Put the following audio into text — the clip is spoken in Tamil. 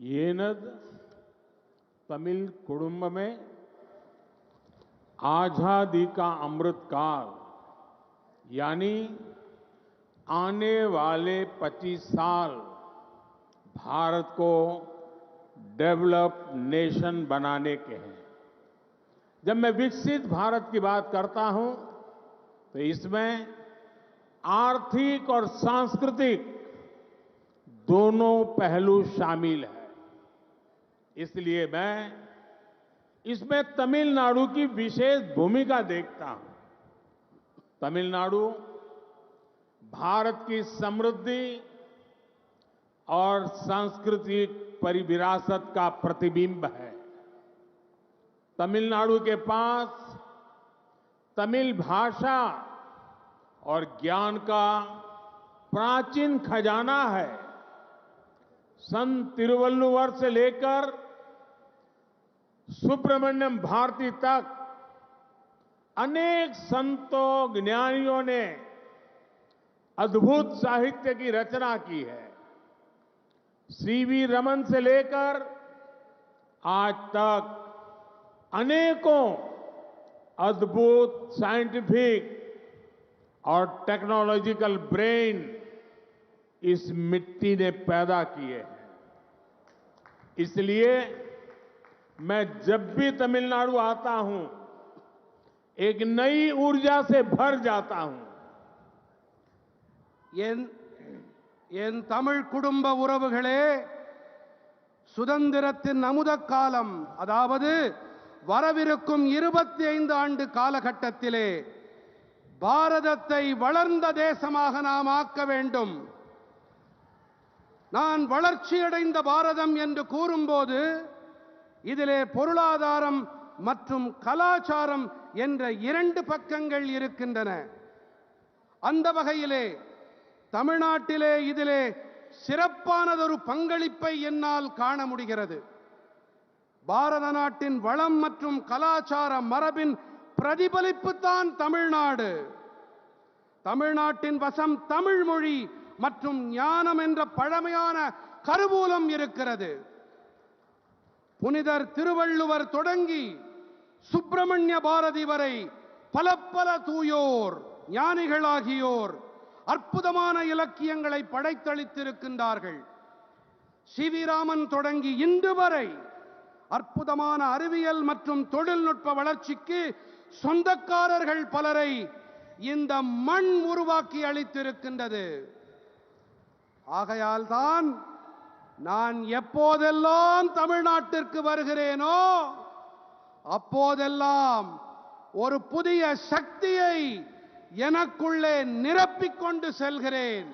येनद तमिल कुडुंब में आजादी का अमृत काल यानी आने वाले 25 साल भारत को डेवलप नेशन बनाने के हैं। जब मैं विकसित भारत की बात करता हूं तो इसमें आर्थिक और सांस्कृतिक दोनों पहलू शामिल हैं। इसलिए मैं इसमें तमिलनाडु की विशेष भूमिका देखता हूं। तमिलनाडु भारत की समृद्धि और सांस्कृतिक परिविरासत का प्रतिबिंब है। तमिलनाडु के पास तमिल भाषा और ज्ञान का प्राचीन खजाना है। संत तिरुवल्लुवर से लेकर सुब्रमण्यम भारती तक अनेक संतों ज्ञानियों ने अद्भुत साहित्य की रचना की है। सीवी रमन से लेकर आज तक अनेकों अद्भुत साइंटिफिक और टेक्नोलॉजिकल ब्रेन इस मिट्टी ने पैदा किए हैं। इसलिए मैं जब भी तमिलनाडु आता हूं एक नई ऊर्जा से भर जाता हूं। என் தமிழ் குடும்ப உறவுகளே, சுதந்திரத்தின் அமுத காலம், அதாவது வரவிருக்கும் 25 ஆண்டு காலகட்டத்திலே பாரதத்தை வளர்ந்த தேசமாக நாம் ஆக்க வேண்டும். நான் வளர்ச்சியடைந்த பாரதம் என்று கூறும்போது இதிலே பொருளாதாரம் மற்றும் கலாச்சாரம் என்ற 2 பக்கங்கள் இருக்கின்றன. அந்த வகையிலே தமிழ்நாட்டிலே இதிலே சிறப்பானதொரு பங்களிப்பை என்னால் காண முடிகிறது. பாரத நாட்டின் வளம் மற்றும் கலாச்சார மரபின் பிரதிபலிப்புத்தான் தமிழ்நாடு. தமிழ்நாட்டின் வசம் தமிழ் மொழி மற்றும் ஞானம் என்ற பழமையான கருவூலம் இருக்கிறது. புனிதர் திருவள்ளுவர் தொடங்கி சுப்பிரமணிய பாரதி வரை பல தூயோர் ஞானிகளாகியோர் அற்புதமான இலக்கியங்களை படைத்தளித்திருக்கின்றார்கள். சிவி ராமன் தொடங்கி இன்று வரை அற்புதமான அறிவியல் மற்றும் தொழில்நுட்ப வளர்ச்சிக்கு சொந்தக்காரர்கள் பலரை இந்த மண் உருவாக்கி அளித்திருக்கின்றது. ஆகையால் தான் நான் எப்போதெல்லாம் தமிழ்நாட்டிற்கு வருகிறேனோ அப்போதெல்லாம் ஒரு புதிய சக்தியை எனக்குள்ளே நிரப்பிக் கொண்டு செல்கிறேன்.